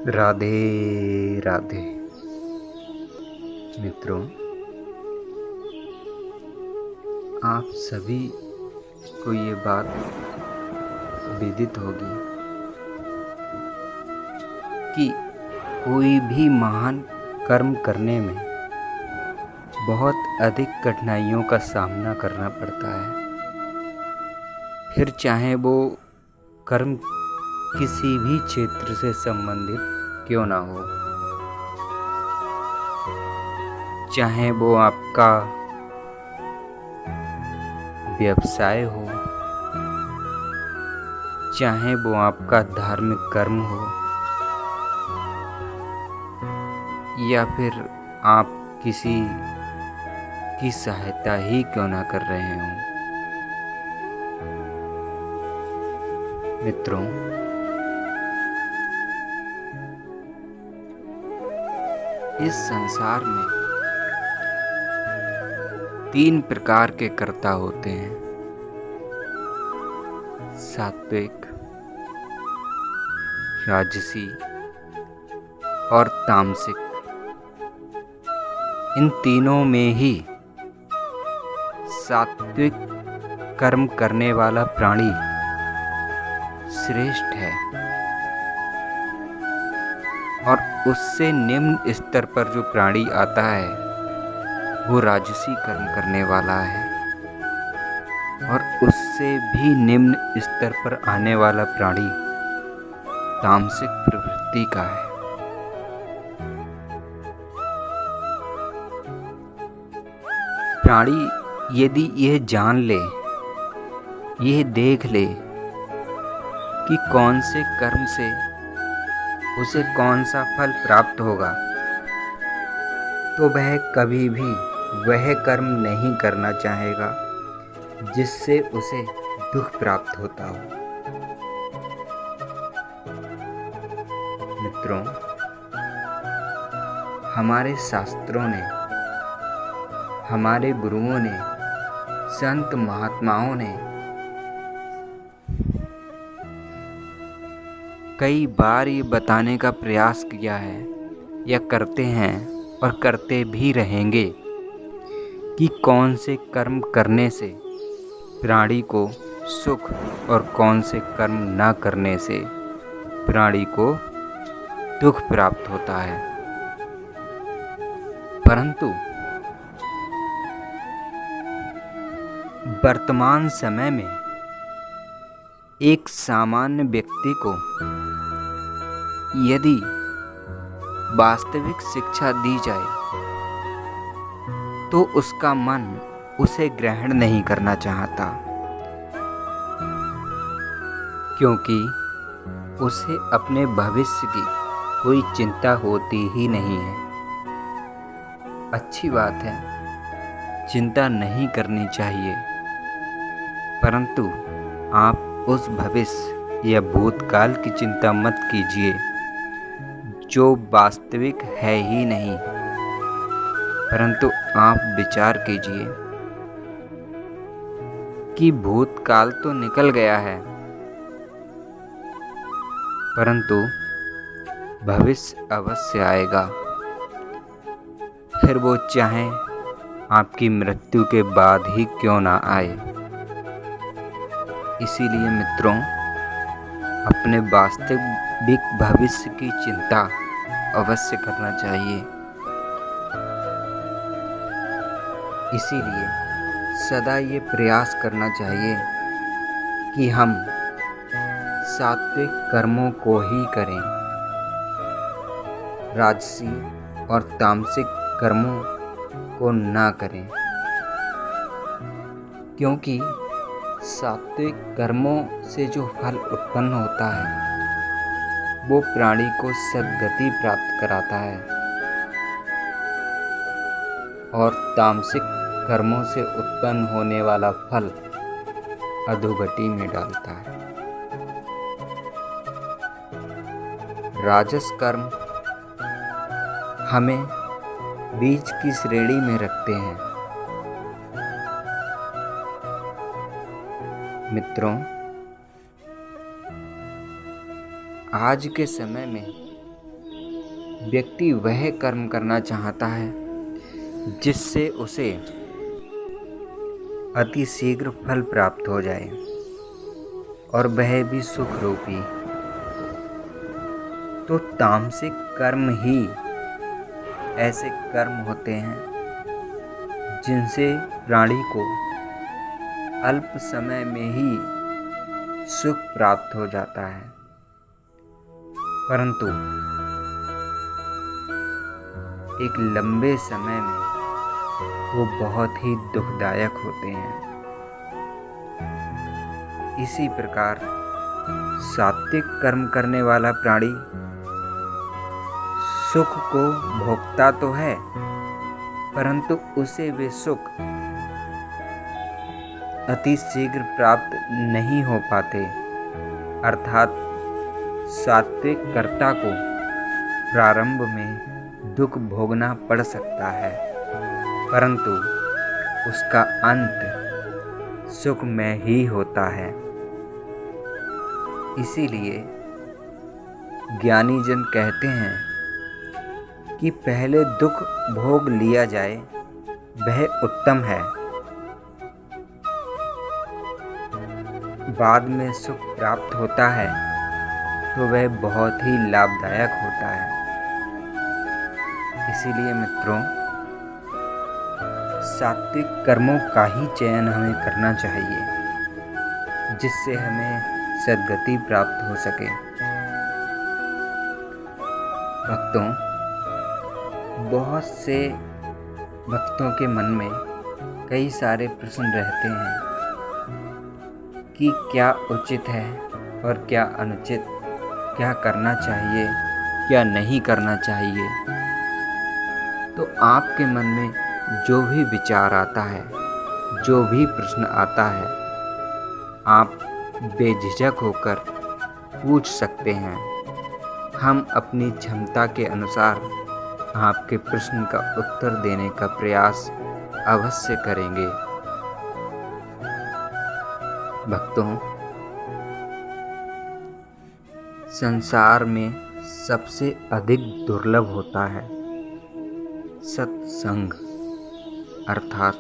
राधे राधे। मित्रों, आप सभी को ये बात विदित होगी कि कोई भी महान कर्म करने में बहुत अधिक कठिनाइयों का सामना करना पड़ता है। फिर चाहे वो कर्म किसी भी क्षेत्र से संबंधित क्यों ना हो, चाहे वो आपका व्यवसाय हो, चाहे वो आपका धार्मिक कर्म हो, या फिर आप किसी की सहायता ही क्यों ना कर रहे हों। मित्रों, इस संसार में 3 प्रकार के कर्ता होते हैं: सात्विक, राजसी और तामसिक। इन तीनों में ही सात्विक कर्म करने वाला प्राणी श्रेष्ठ है और उससे निम्न स्तर पर जो प्राणी आता है वो राजसी कर्म करने वाला है, और उससे भी निम्न स्तर पर आने वाला प्राणी तामसिक प्रवृत्ति का है। प्राणी यदि यह जान ले, यह देख ले कि कौन से कर्म से उसे कौन सा फल प्राप्त होगा, तो वह कभी भी वह कर्म नहीं करना चाहेगा जिससे उसे दुख प्राप्त होता हो। मित्रों, हमारे शास्त्रों ने, हमारे गुरुओं ने, संत महात्माओं ने कई बार ये बताने का प्रयास किया है या करते हैं और करते भी रहेंगे कि कौन से कर्म करने से प्राणी को सुख और कौन से कर्म न करने से प्राणी को दुख प्राप्त होता है। परंतु वर्तमान समय में एक सामान्य व्यक्ति को यदि वास्तविक शिक्षा दी जाए तो उसका मन उसे ग्रहण नहीं करना चाहता, क्योंकि उसे अपने भविष्य की कोई चिंता होती ही नहीं है। अच्छी बात है, चिंता नहीं करनी चाहिए, परंतु आप उस भविष्य या भूतकाल की चिंता मत कीजिए जो वास्तविक है ही नहीं, परंतु आप विचार कीजिए कि भूतकाल तो निकल गया है, परंतु भविष्य अवश्य आएगा, फिर वो चाहे आपकी मृत्यु के बाद ही क्यों ना आए। इसीलिए मित्रों, अपने वास्तविक भविष्य की चिंता अवश्य करना चाहिए। इसीलिए सदा ये प्रयास करना चाहिए कि हम सात्विक कर्मों को ही करें, राजसी और तामसिक कर्मों को ना करें, क्योंकि सात्विक कर्मों से जो फल उत्पन्न होता है वो प्राणी को सद्गति प्राप्त कराता है, और तामसिक कर्मों से उत्पन्न होने वाला फल अधोगति में डालता है। राजस कर्म हमें बीच की श्रेणी में रखते हैं। मित्रों, आज के समय में व्यक्ति वह कर्म करना चाहता है जिससे उसे अति शीघ्र फल प्राप्त हो जाए, और वह भी सुख रूपी। तो तामसिक कर्म ही ऐसे कर्म होते हैं जिनसे प्राणी को अल्प समय में ही सुख प्राप्त हो जाता है, परंतु एक लंबे समय में वो बहुत ही दुखदायक होते हैं। इसी प्रकार सात्विक कर्म करने वाला प्राणी सुख को भोगता तो है, परंतु उसे वे सुख अति शीघ्र प्राप्त नहीं हो पाते। अर्थात सात्विक कर्ता को प्रारंभ में दुख भोगना पड़ सकता है, परंतु उसका अंत सुखमय ही होता है। इसीलिए ज्ञानी जन कहते हैं कि पहले दुख भोग लिया जाए, वह उत्तम है, बाद में सुख प्राप्त होता है तो वह बहुत ही लाभदायक होता है। इसीलिए मित्रों, सात्विक कर्मों का ही चयन हमें करना चाहिए, जिससे हमें सद्गति प्राप्त हो सके। भक्तों, बहुत से भक्तों के मन में कई सारे प्रश्न रहते हैं कि क्या उचित है और क्या अनुचित, क्या करना चाहिए, क्या नहीं करना चाहिए। तो आपके मन में जो भी विचार आता है, जो भी प्रश्न आता है, आप बेझिझक होकर पूछ सकते हैं। हम अपनी क्षमता के अनुसार आपके प्रश्न का उत्तर देने का प्रयास अवश्य करेंगे। भक्तों, संसार में सबसे अधिक दुर्लभ होता है सत्संग, अर्थात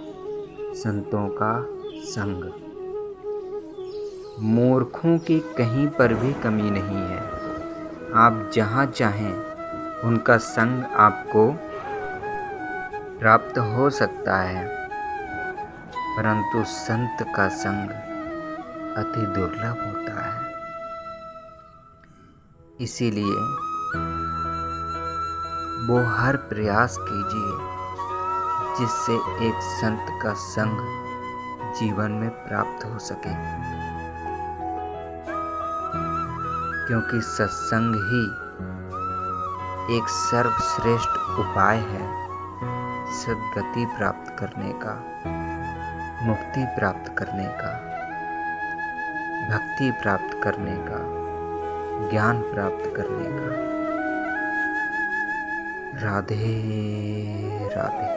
संतों का संग। मूर्खों की कहीं पर भी कमी नहीं है। आप जहाँ चाहें उनका संग आपको प्राप्त हो सकता है, परंतु संत का संग अति दुर्लभ होता है। इसीलिए वो हर प्रयास कीजिए जिससे एक संत का संग जीवन में प्राप्त हो सके, क्योंकि सत्संग ही एक सर्वश्रेष्ठ उपाय है सद्गति प्राप्त करने का, मुक्ति प्राप्त करने का, भक्ति प्राप्त करने का, ज्ञान प्राप्त करने का। राधे राधे।